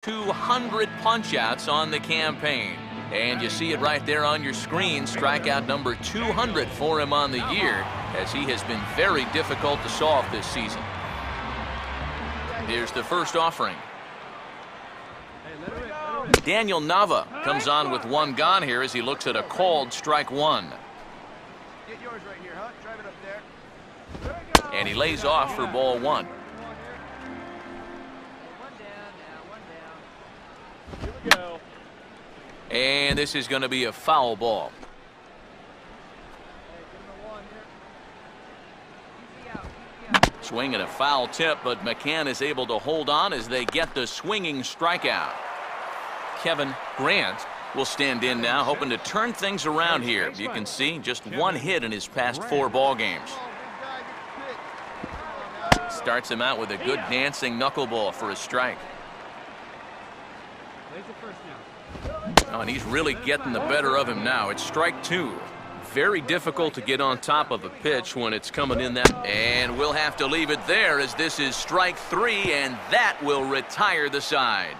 200 punch-outs on the campaign. And you see it right there on your screen, strikeout number 200 for him on the year, as he has been very difficult to solve this season. Here's the first offering. Daniel Nava comes on with one gone here as he looks at a called strike one. Get yours right here, huh? Drive it up there. And he lays off for ball one. Here we go. And this is going to be a foul ball. Swing and a foul tip, but McCann is able to hold on as they get the swinging strikeout. Kevin Grant will stand in now, hoping to turn things around here. You can see just one hit in his past 4 ball games. Starts him out with a good dancing knuckleball for a strike. Oh, and he's really getting the better of him now. It's strike 2. Very difficult to get on top of a pitch when it's coming in that. And we'll have to leave it there as this is strike 3, and that will retire the side.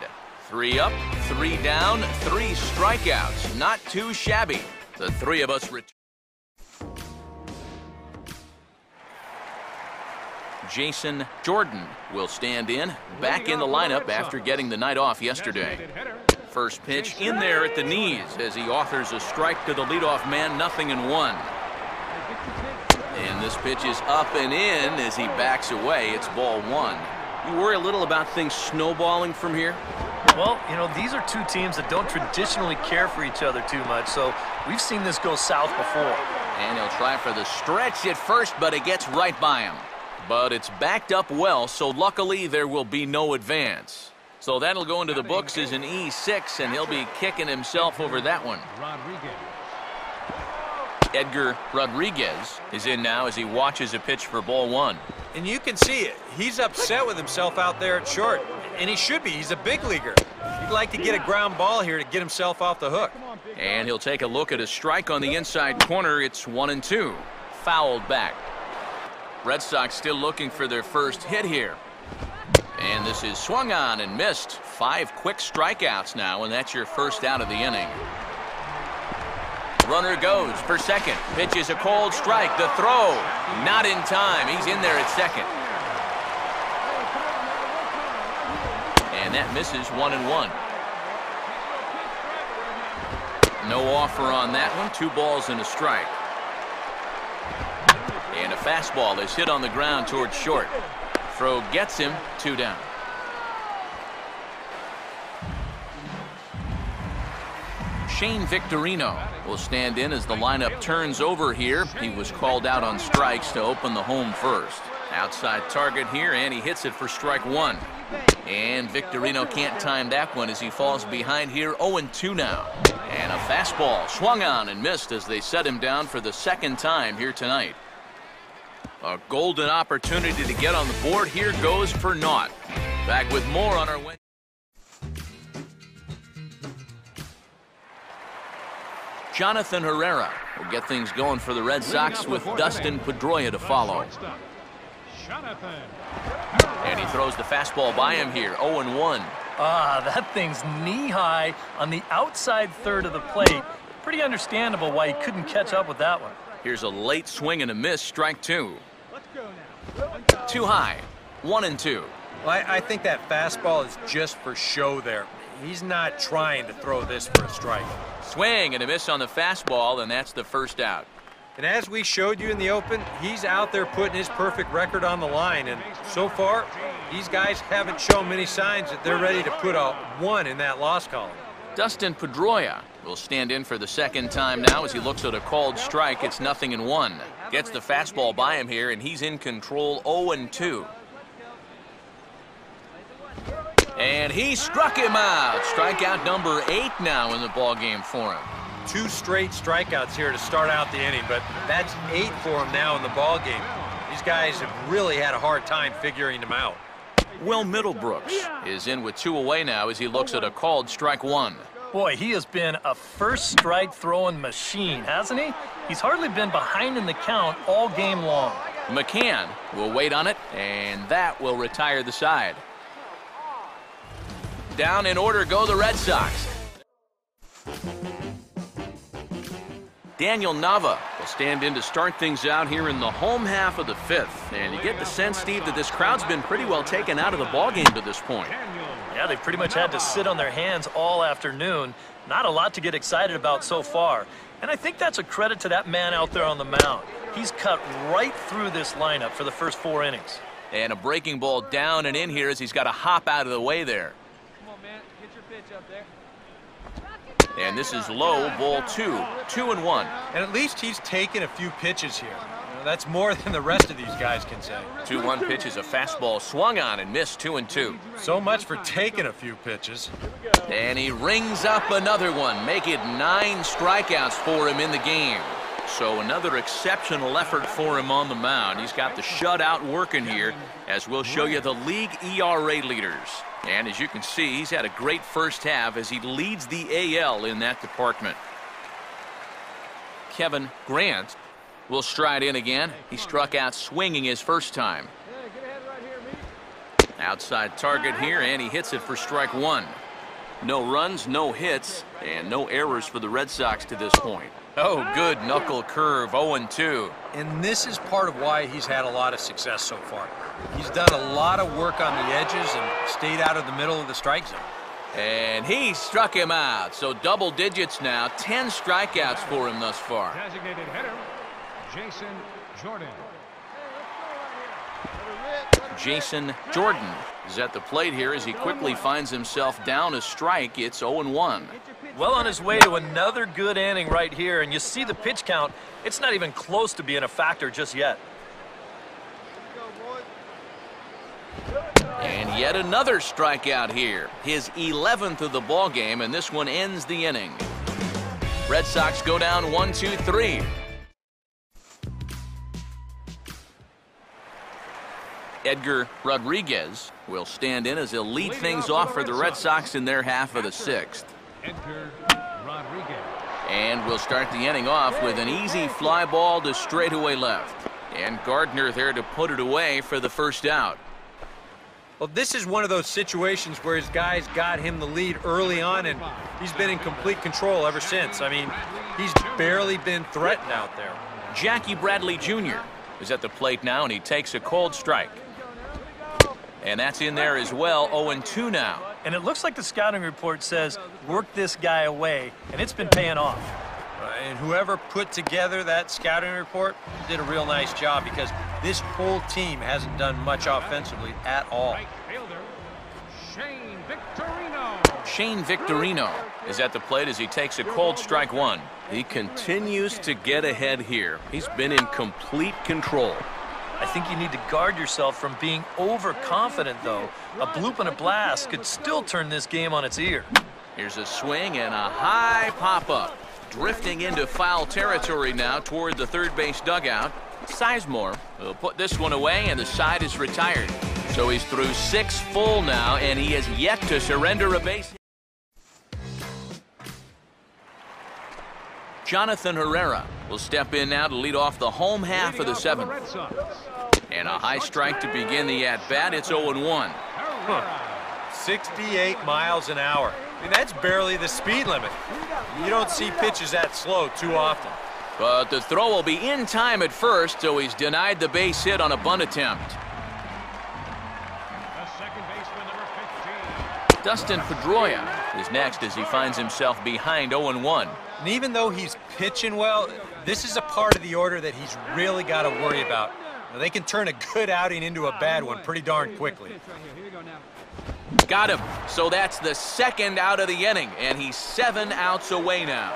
3 up, 3 down, 3 strikeouts. Not too shabby. The three of us Jason Jordan will stand in, back in the lineup after getting the night off yesterday. First pitch in there at the knees as he offers a strike to the leadoff man, 0-1. And this pitch is up and in as he backs away. It's ball 1. You worry a little about things snowballing from here? Well, you know, these are two teams that don't traditionally care for each other too much, so we've seen this go south before. And he'll try for the stretch at first, but it gets right by him. But it's backed up well, so luckily there will be no advance. So that'll go into the books as an E6, and he'll be kicking himself over that one. Edgar Rodriguez is in now as he watches a pitch for ball 1. And you can see it. He's upset with himself out there at short. And he should be. He's a big leaguer. He'd like to get a ground ball here to get himself off the hook. And he'll take a look at a strike on the inside corner. It's 1-2. Fouled back. Red Sox still looking for their first hit here. And this is swung on and missed. 5 quick strikeouts now, and that's your first out of the inning. Runner goes for second. Pitch is a cold strike. The throw, not in time. He's in there at second. And that misses 1-1. No offer on that one. 2 balls and a strike. And a fastball is hit on the ground towards short. Throw gets him, 2 down. Shane Victorino will stand in as the lineup turns over here. He was called out on strikes to open the home first. Outside target here, and he hits it for strike 1. And Victorino can't time that one as he falls behind here, 0-2 now. And a fastball swung on and missed as they set him down for the second time here tonight. A golden opportunity to get on the board here goes for naught. Back with more on our way. Jonathan Herrera will get things going for the Red Sox with Dustin Pedroia to follow. And he throws the fastball by him here, 0-1. That thing's knee-high on the outside third of the plate. Pretty understandable why he couldn't catch up with that one. Here's a late swing and a miss, strike 2. Too high, 1-2. Well, I think that fastball is just for show there. He's not trying to throw this for a strike. Swing and a miss on the fastball, and that's the first out. And as we showed you in the open, he's out there putting his perfect record on the line. And so far, these guys haven't shown many signs that they're ready to put a 1 in that loss column. Dustin Pedroia will stand in for the second time now as he looks at a called strike. It's 0-1. Gets the fastball by him here, and he's in control, 0-2. And he struck him out. Strikeout number 8 now in the ballgame for him. 2 straight strikeouts here to start out the inning, but that's 8 for him now in the ballgame. These guys have really had a hard time figuring him out. Will Middlebrooks is in with 2 away now as he looks at a called strike 1. Boy, he has been a first strike throwing machine, hasn't he? He's hardly been behind in the count all game long. McCann will wait on it, and that will retire the side. down. In order go the Red Sox. Daniel Nava will stand in to start things out here in the home half of the fifth. And you get the sense, Steve, that this crowd's been pretty well taken out of the ballgame to this point. Yeah, they've pretty much had to sit on their hands all afternoon. Not a lot to get excited about so far. And I think that's a credit to that man out there on the mound. He's cut right through this lineup for the first 4 innings. And a breaking ball down and in here as he's got to hop out of the way there. Come on, man. Get your pitch up there. And this is low, ball 2, 2-1. And at least he's taken a few pitches here. That's more than the rest of these guys can say. 2-1 pitch is a fastball swung on and missed 2-2. So much for taking a few pitches. And he rings up another one, make it 9 strikeouts for him in the game. So another exceptional effort for him on the mound. He's got the shutout working here, as we'll show you the league ERA leaders. And as you can see, he's had a great first half as he leads the AL in that department. Kevin Grant will stride in again. He struck out swinging his first time. Outside target here, and he hits it for strike 1. No runs, no hits, and no errors for the Red Sox to this point. Oh, good knuckle curve, 0-2. And this is part of why he's had a lot of success so far. He's done a lot of work on the edges and stayed out of the middle of the strike zone. And he struck him out. So double digits now, 10 strikeouts for him thus far. Designated hitter, Jason Jordan. Jason Jordan is at the plate here as he quickly finds himself down a strike. It's 0-1. Well on his way to another good inning right here, and you see the pitch count. It's not even close to being a factor just yet. And yet another strikeout here. His 11th of the ball game, and this one ends the inning. Red Sox go down 1-2-3. Edgar Rodriguez will stand in as he'll lead things off for the Red Sox in their half of the 6th. Edgar Rodriguez. And we'll start the inning off with an easy fly ball to straightaway left. And Gardner there to put it away for the first out. Well, this is one of those situations where his guys got him the lead early on, and he's been in complete control ever since. I mean, he's barely been threatened out there. Jackie Bradley Jr. is at the plate now, and he takes a cold strike. And that's in there as well, 0-2 now. And it looks like the scouting report says, work this guy away, and it's been paying off. And whoever put together that scouting report did a real nice job, because this whole team hasn't done much offensively at all. Right fielder, Shane Victorino. Shane Victorino is at the plate as he takes a cold strike 1. He continues to get ahead here. He's been in complete control. I think you need to guard yourself from being overconfident, though. A bloop and a blast could still turn this game on its ear. Here's a swing and a high pop-up. Drifting into foul territory now toward the third base dugout. Sizemore will put this one away, and the side is retired. So he's through 6 full now, and he has yet to surrender a base. Jonathan Herrera will step in now to lead off the home half of the 7th. And a high strike to begin the at-bat. It's 0-1. 68 miles an hour. I mean, that's barely the speed limit. You don't see pitches that slow too often. But the throw will be in time at first, so he's denied the base hit on a bunt attempt. The second baseman, number 15. Dustin Pedroia is next as he finds himself behind 0-1. And even though he's pitching well, this is a part of the order that he's really got to worry about. Now, they can turn a good outing into a bad one pretty darn quickly. Got him. So that's the second out of the inning, and he's 7 outs away now.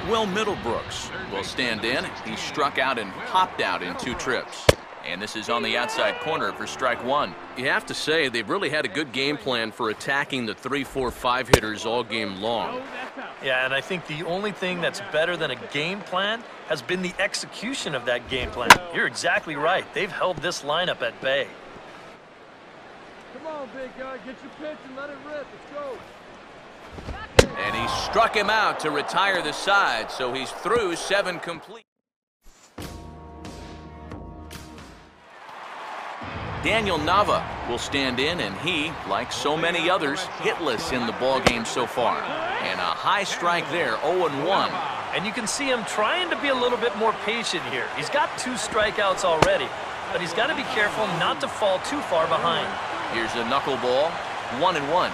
Will Middlebrooks will stand in. He struck out and popped out in 2 trips. And this is on the outside corner for strike 1. You have to say they've really had a good game plan for attacking the 3, 4, 5 hitters all game long. Yeah, and I think the only thing that's better than a game plan has been the execution of that game plan. You're exactly right. They've held this lineup at bay. Come on, big guy. Get your pitch and let it rip. Let's go. And he struck him out to retire the side, so he's through 7 complete. Daniel Nava will stand in, and he, like so many others, hitless in the ballgame so far. And a high strike there, 0-1. And you can see him trying to be a little bit more patient here. He's got 2 strikeouts already, but he's got to be careful not to fall too far behind. Here's a knuckleball, 1-1.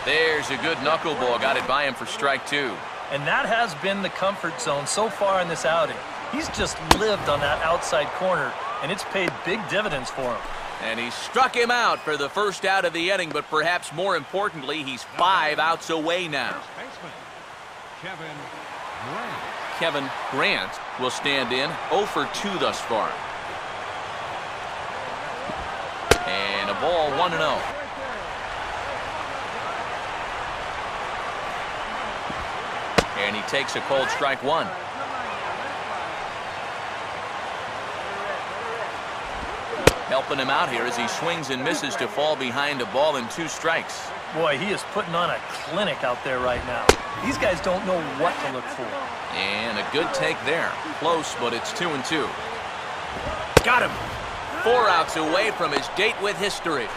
There's a good knuckleball, got it by him for strike 2. And that has been the comfort zone so far in this outing. He's just lived on that outside corner, and it's paid big dividends for him. And he struck him out for the first out of the inning, but perhaps more importantly, he's 5 outs away now. Kevin Grant will stand in, 0 for 2 thus far. And a ball, 1-0. And he takes a cold strike 1. Helping him out here as he swings and misses to fall behind a ball and 2 strikes. Boy, he is putting on a clinic out there right now. These guys don't know what to look for. And a good take there. Close, but it's 2-2. Got him. 4 outs away from his date with history.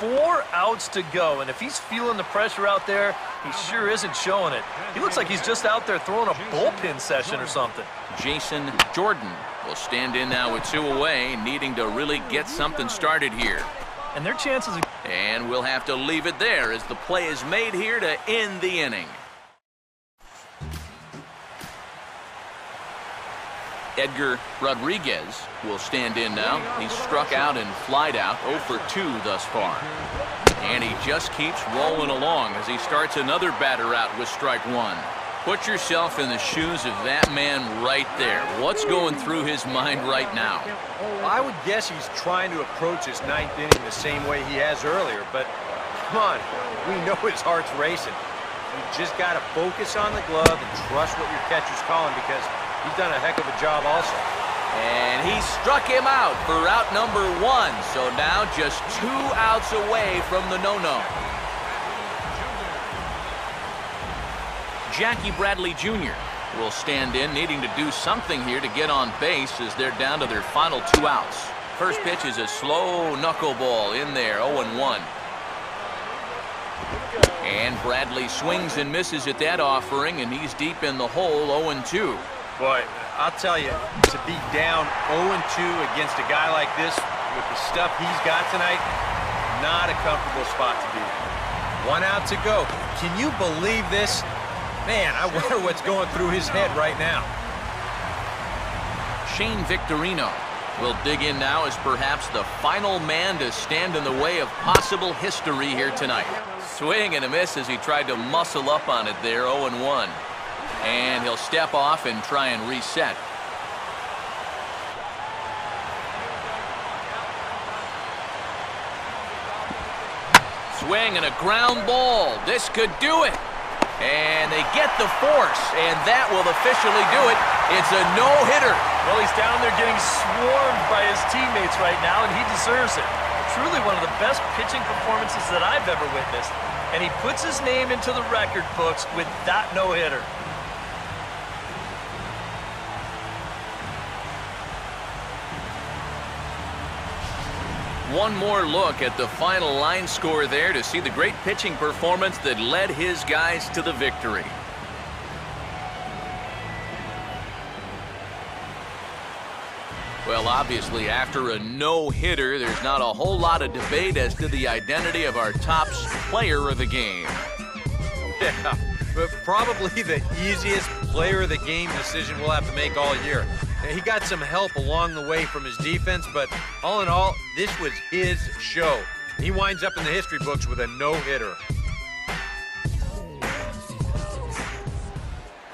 4 outs to go, and if he's feeling the pressure out there, he sure isn't showing it. He looks like he's just out there throwing a bullpen session or something. Jason Jordan will stand in now with 2 away, needing to really get something started here. And their chances of... And we'll have to leave it there as the play is made here to end the inning. Edgar Rodriguez will stand in now. He's struck out and flied out, 0 for 2 thus far. And he just keeps rolling along as he starts another batter out with strike 1. Put yourself in the shoes of that man right there. What's going through his mind right now? I would guess he's trying to approach his 9th inning the same way he has earlier, but come on, we know his heart's racing. You just got to focus on the glove and trust what your catcher's calling, because he's done a heck of a job also. And he struck him out for out number 1, so now just 2 outs away from the no-no. Jackie Bradley Jr. will stand in, needing to do something here to get on base as they're down to their final 2 outs. First pitch is a slow knuckleball in there, 0-1. And Bradley swings and misses at that offering, and he's deep in the hole, 0-2. Boy, I'll tell you, to be down 0-2 against a guy like this with the stuff he's got tonight, not a comfortable spot to be. 1 out to go. Can you believe this? Man, I wonder what's going through his head right now. Shane Victorino will dig in now as perhaps the final man to stand in the way of possible history here tonight. Swing and a miss as he tried to muscle up on it there, 0-1. And he'll step off and try and reset. Swing and a ground ball. This could do it. And they get the force, and that will officially do it. It's a no-hitter. Well, he's down there getting swarmed by his teammates right now, and he deserves it. Truly one of the best pitching performances that I've ever witnessed. And he puts his name into the record books with that no-hitter. One more look at the final line score there to see the great pitching performance that led his guys to the victory. Well, obviously, after a no-hitter, there's not a whole lot of debate as to the identity of our top player of the game. Yeah, but probably the easiest player of the game decision we'll have to make all year. He got some help along the way from his defense, but all in all, this was his show. He winds up in the history books with a no-hitter.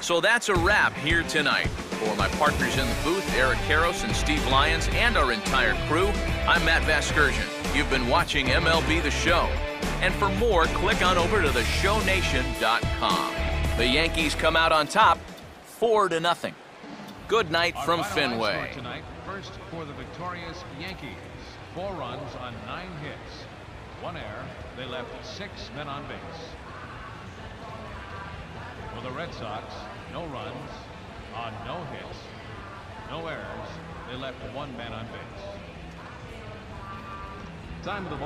So that's a wrap here tonight. For my partners in the booth, Eric Karros and Steve Lyons, and our entire crew, I'm Matt Vasgersian. You've been watching MLB The Show. And for more, click on over to theshownation.com. The Yankees come out on top, 4-0. Good night from Fenway. Tonight, first for the victorious Yankees. 4 runs on 9 hits. 1 error. They left 6 men on base. For the Red Sox, no runs on no hits, no errors. They left 1 man on base. Time of the ball.